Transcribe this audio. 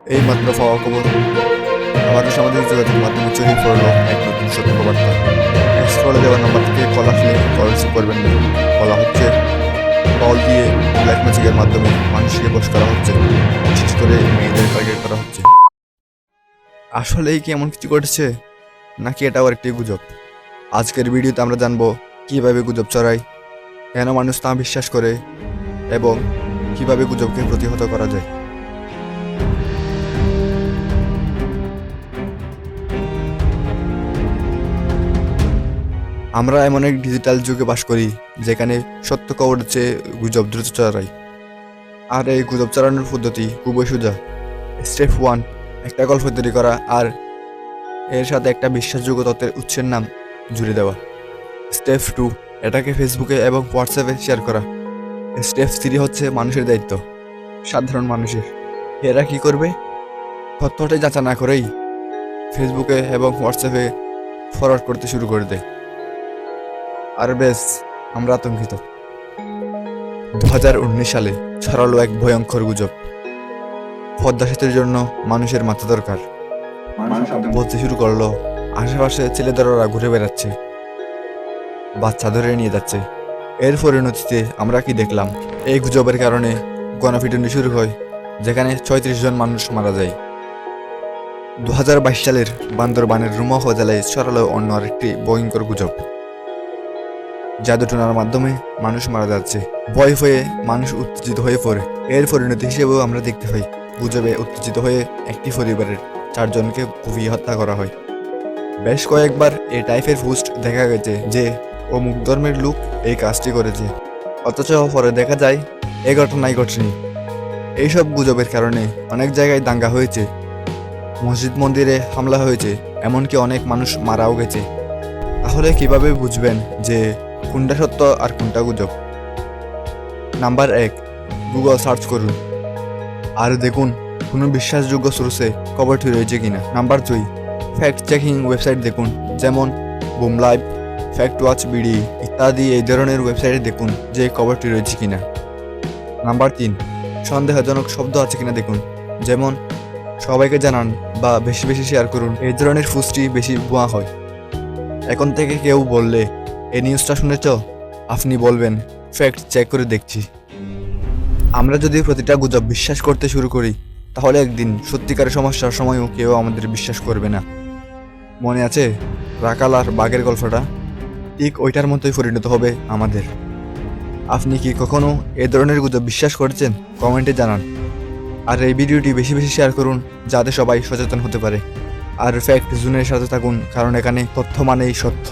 এই মাত্র পাওয়া খবর আবারও সামাজিক যোগাযোগ মাধ্যমে ছড়িয়ে পড়ল এক নতুন সতর্কবার্তা। স্ক্রলে দেওয়া নাম্বার থেকে কল আসলে কল রিসিভ করবেন না। বলা হচ্ছে কল দিয়ে ব্ল্যাক ম্যাজিকের মাধ্যমে মানুষকে বশ করা হচ্ছে, বিশেষ করে মেয়েদের টার্গেট করা হচ্ছে। আসলেই কি এমন কিছু ঘটেছে, নাকি এটাও একটি গুজব? আজকের ভিডিওতে আমরা জানবো কিভাবে গুজব ছড়ায়, কেন মানুষ তা বিশ্বাস করে এবং কিভাবে গুজবকে প্রতিহত করা যায়। আমরা এমন এক ডিজিটাল যুগে বাস করি যেখানে সত্য খবর হচ্ছে গুজব দ্রুত ছড়ায়। আর এই গুজব ছড়ানোর পদ্ধতি খুবই সোজা। স্টেপ 1, একটা গল্প তৈরি করা আর এর সাথে একটা বিশ্বাসযোগ্য তথ্যের উৎসের নাম জুড়ে দেওয়া। স্টেপ 2, এটাকে ফেসবুকে এবং হোয়াটসঅ্যাপে শেয়ার করা। স্টেপ 3 হচ্ছে মানুষের দায়িত্ব, সাধারণ মানুষের। এরা কি করবে? তথ্যটা যাচাই না করেই ফেসবুকে এবং হোয়াটসঅ্যাপে ফরওয়ার্ড করতে শুরু করে দেয়। আর বেশ, আমরা আতঙ্কিত। 2019 সালে ছড়ালো এক ভয়ঙ্কর গুজব। পদ্মা সেতুর জন্য মানুষের মাথা দরকার। বলতে শুরু করলো আশেপাশে ছেলেদেররা ঘুরে বেড়াচ্ছে, বাচ্চা ধরে নিয়ে যাচ্ছে। এর পরিণতিতে আমরা কি দেখলাম? এই গুজবের কারণে গণপিটুনি শুরু হয়, যেখানে 36 জন মানুষ মারা যায়। 2022 সালের বান্দরবানের রুমা উপজেলায় ছড়ালো অন্য আরেকটি ভয়ঙ্কর গুজব। জাদুটোনার মাধ্যমে মানুষ মারা যাচ্ছে। ভয় হয়ে মানুষ উত্তেজিত হয়ে পড়ে। এর পরিণতি হিসেবেও আমরা দেখতে পাই, গুজবে উত্তেজিত হয়ে একটি পরিবারের 4 জনকে কুপিয়ে হত্যা করা হয়। বেশ কয়েকবার এই টাইপের পোস্ট দেখা গেছে যে অমুক ধর্মের লোক এই কাজটি করেছে, অথচ পরে দেখা যায় এ ঘটনাই ঘটেনি। এইসব গুজবের কারণে অনেক জায়গায় দাঙ্গা হয়েছে, মসজিদ মন্দিরে হামলা হয়েছে, এমনকি অনেক মানুষ মারাও গেছে। তাহলে কিভাবে বুঝবেন যে কোনটা সত্য আর কোনটা গুজব? নাম্বার 1, গুগল সার্চ করুন আর দেখুন কোনো বিশ্বাসযোগ্য সোর্সে খবরটি রয়েছে কিনা। নাম্বার 2, ফ্যাক্ট চেকিং ওয়েবসাইট দেখুন, যেমন broom live, fact watch BD ইত্যাদি। এই ধরনের ওয়েবসাইটে দেখুন যে খবরটি রয়েছে কিনা। নাম্বার 3, সন্দেহজনক শব্দ আছে কিনা দেখুন, যেমন সবাইকে জানান বা বেশি বেশি শেয়ার করুন। এই ধরনের পোস্টটি বেশি ভুয়া হয়। এখন থেকে কেউ বললে এই নিউজটা শুনেছ, আপনি বলবেন ফ্যাক্ট চেক করে দেখছি। আমরা যদি প্রতিটা গুজব বিশ্বাস করতে শুরু করি, তাহলে একদিন সত্যিকারের সমস্যার সময়ও কেউ আমাদের বিশ্বাস করবে না। মনে আছে রাখাল আর বাঘের গল্পটা? ঠিক ওইটার মতোই পরিণত হবে আমাদের। আপনি কি কখনো এ ধরনের গুজব বিশ্বাস করেছেন? কমেন্টে জানান। আর এই ভিডিওটি বেশি বেশি শেয়ার করুন, যাতে সবাই সচেতন হতে পারে। আর ফ্যাক্ট জোনের সাথে থাকুন, কারণ এখানে তথ্য মানেই সত্য।